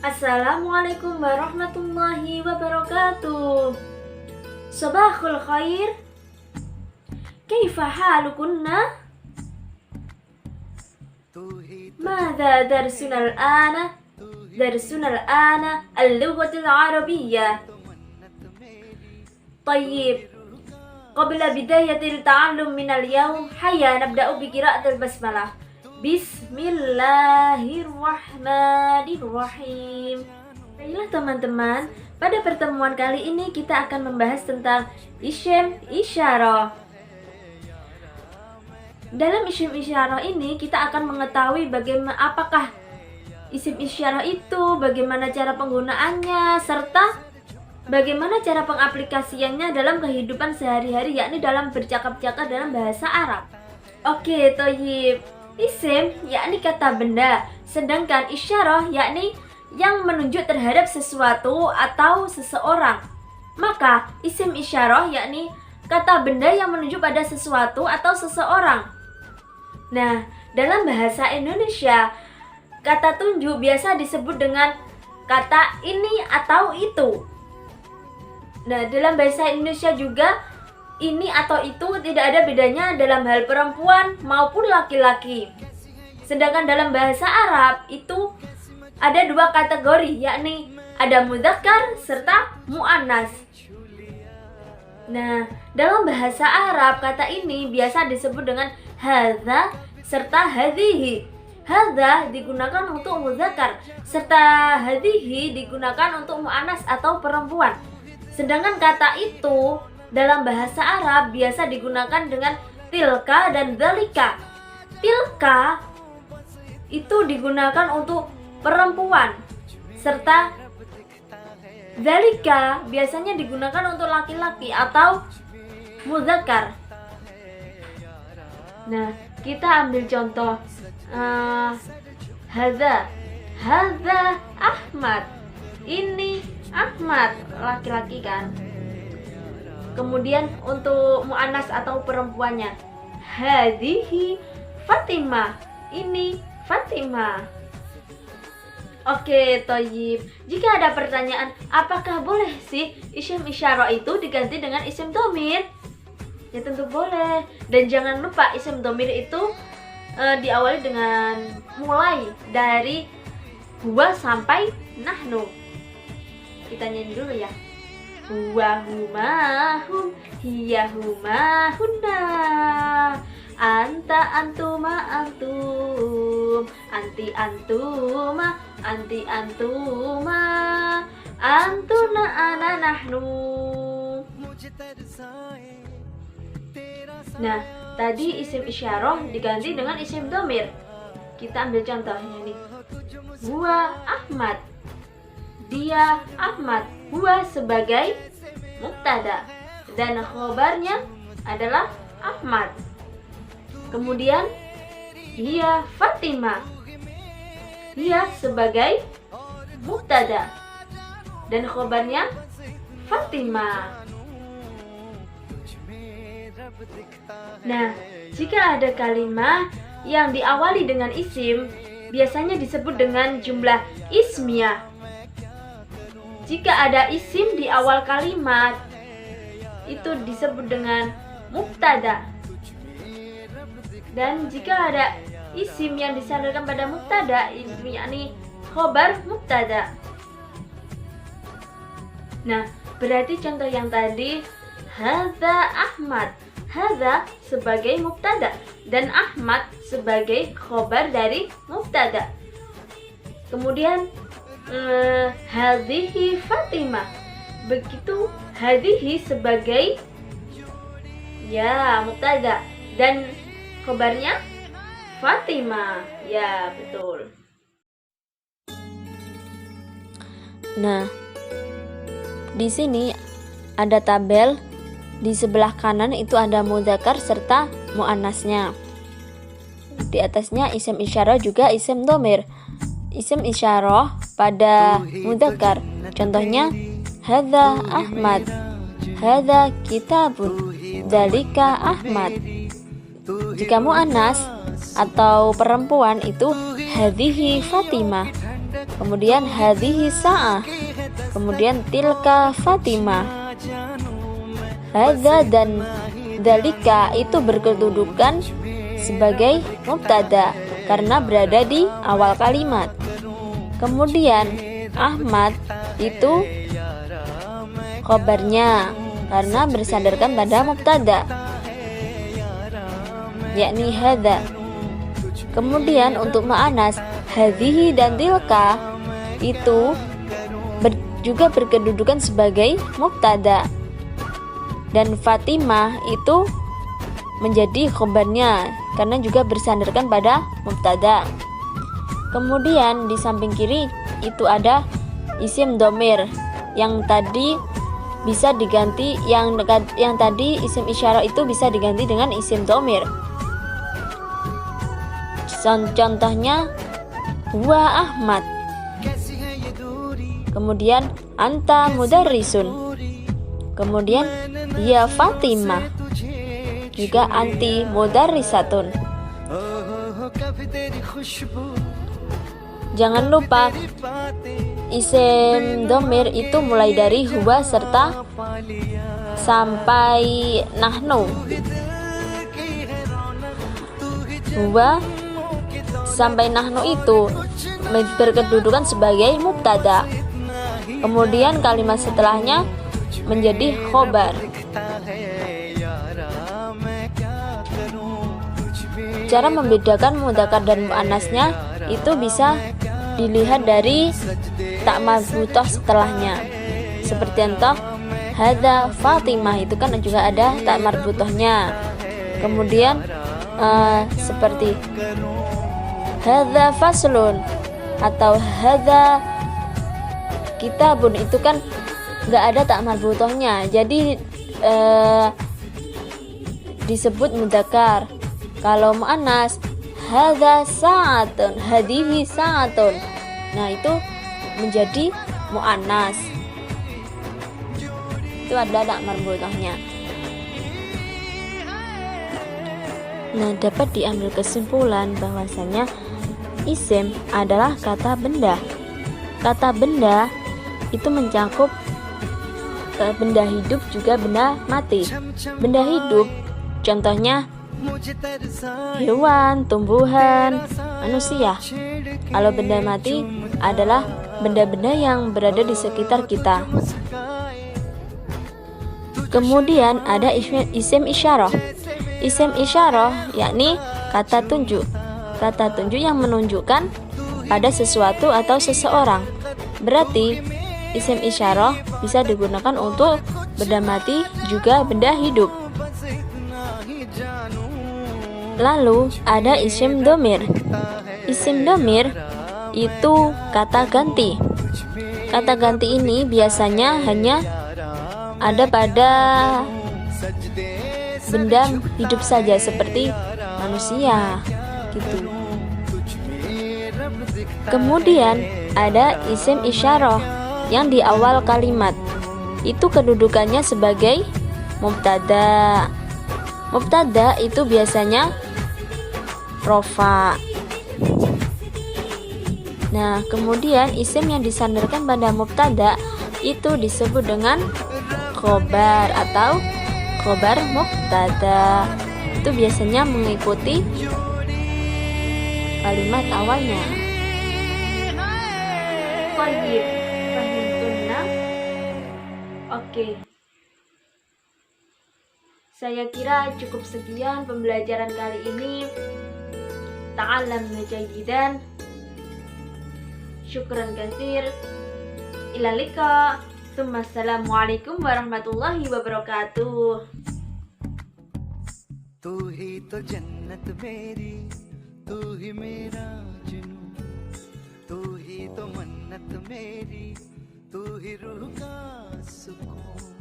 Assalamualaikum warahmatullahi wabarakatuh. Sabahul khair. Kaifa halukunna? Madza darsuna al-ana? Darsuna al-ana al-lughatul arabiyyah. Tayyib. Qabla bidayatil ta'allum minal yawm, hayya nabda'u bi qira'atil basmalah. Bismillahirrahmanirrahim. Baiklah teman-teman, pada pertemuan kali ini kita akan membahas tentang isim isyarah. Dalam isim isyarah ini kita akan mengetahui bagaimana apakah isim isyarah itu, bagaimana cara penggunaannya, serta bagaimana cara pengaplikasiannya dalam kehidupan sehari-hari, yakni dalam bercakap-cakap dalam bahasa Arab. Oke, toyib. Isim yakni kata benda, sedangkan isyarah yakni yang menunjuk terhadap sesuatu atau seseorang. Maka isim isyarah yakni kata benda yang menunjuk pada sesuatu atau seseorang. Nah, dalam bahasa Indonesia, kata tunjuk biasa disebut dengan kata ini atau itu. Nah, dalam bahasa Indonesia juga ini atau itu tidak ada bedanya dalam hal perempuan maupun laki-laki. Sedangkan dalam bahasa Arab itu ada dua kategori, yakni ada mudzakkar serta muannas. Nah, dalam bahasa Arab kata ini biasa disebut dengan hadza serta hadhihi. Hadza digunakan untuk mudzakkar serta hadhihi digunakan untuk muannas atau perempuan. Sedangkan kata itu dalam bahasa Arab biasa digunakan dengan tilka dan dzalika. Tilka itu digunakan untuk perempuan, serta dzalika biasanya digunakan untuk laki-laki atau mudzakkar. Nah, kita ambil contoh hadza Ahmad. Ini Ahmad, laki-laki kan. Kemudian untuk muannas atau perempuannya, hadhihi Fatimah. Ini Fatimah. Oke, toyib. Jika ada pertanyaan, apakah boleh sih isim isyarah itu diganti dengan isim dhamir? Ya tentu boleh. Dan jangan lupa isim dhamir itu diawali dengan mulai dari huwa sampai nahnu. Kita nyanyi dulu ya. Huwa huma hum, hiya huma hunna, anta antuma antum, anti antuma, anti antuma, antuna ana nahnu. Nah, tadi isim isyarah diganti dengan isim dhamir. Kita ambil contohnya nih. Huwa Ahmad. Dia Ahmad. Huwa sebagai mubtada dan khobarnya adalah Ahmad. Kemudian dia Fatimah. Dia sebagai mubtada dan khobarnya Fatimah. Nah, jika ada kalimat yang diawali dengan isim, biasanya disebut dengan jumlah ismiyah. Jika ada isim di awal kalimat, itu disebut dengan mubtada. Dan jika ada isim yang disandarkan pada mubtada, yakni khobar mubtada. Nah, berarti contoh yang tadi, hadza Ahmad. Hadza sebagai mubtada dan Ahmad sebagai khobar dari mubtada. Kemudian hadhihi Fatimah. Begitu hadhihi sebagai ya mubtada dan khobarnya Fatimah. Ya, betul. Nah, di sini ada tabel. Di sebelah kanan itu ada mudzakkar serta muannasnya. Di atasnya isim isyarah juga isim dhamir. Isim isyarah pada mudzakkar. Contohnya hadza Ahmad, hadza kitabun, dzalika Ahmad. Jika muannas atau perempuan itu hadhihi Fatimah. kemudian hadhihi sa'ah, kemudian tilka Fatimah. Hadza dan dalika itu berkedudukan sebagai mubtada karena berada di awal kalimat. Kemudian Ahmad itu khobarnya karena bersandarkan pada mubtada, yakni hadza. Kemudian untuk mu'annas hadhihi dan tilka itu juga berkedudukan sebagai mubtada, dan Fatimah itu menjadi khobarnya karena juga bersandarkan pada mubtada. Kemudian di samping kiri itu ada isim domir yang tadi bisa diganti, yang tadi isim isyarah itu bisa diganti dengan isim domir. Contohnya huwa Ahmad, kemudian anta mudarrisun, kemudian ya Fatimah, juga anti mudarrisatun. Jangan lupa isim domir itu mulai dari huwa serta sampai nahnu. Huwa sampai nahnu itu berkedudukan sebagai mubtada, kemudian kalimat setelahnya menjadi khobar. Cara membedakan mudzakkar dan muannasnya itu bisa dilihat dari tak marbuthah setelahnya. Seperti contoh hadza Fatimah, itu kan juga ada tak marbuthahnya. Kemudian seperti hadza faslun atau hadza kitabun, itu kan nggak ada tak marbuthahnya, jadi disebut mudzakkar. Kalau muannas hadza sa'atun, hadhihi sa'atun, nah itu menjadi muannas, itu ada tak marbuthahnya. Nah, dapat diambil kesimpulan bahwasanya isim adalah kata benda. Kata benda itu mencakup benda hidup juga benda mati. Benda hidup contohnya hewan, tumbuhan, manusia. Kalau benda mati adalah benda-benda yang berada di sekitar kita. Kemudian ada isim isyarah. Isim isyarah yakni kata tunjuk. Kata tunjuk yang menunjukkan pada sesuatu atau seseorang. Berarti isim isyarah bisa digunakan untuk benda mati juga benda hidup. Lalu ada isim domir. Isim domir itu kata ganti. Kata ganti ini biasanya hanya ada pada benda hidup saja seperti manusia gitu. Kemudian ada isim isyarah yang di awal kalimat. Itu kedudukannya sebagai mubtada. Mubtada itu biasanya rofa. Nah, kemudian isim yang disandarkan pada mubtada itu disebut dengan khobar atau khobar mubtada. Itu biasanya mengikuti kalimat awalnya. Qayyib, fahimtunna? Oke. Saya kira cukup sekian pembelajaran kali ini. Ta'allamna jayyidan. Syukran katsir. Ila liqa. Assalamualaikum warahmatullahi wabarakatuh. तू ही तो जन्नत मेरी, तू ही मेरा जुनू, तू ही तो मन्नत मेरी, तू ही रूह का सुकून।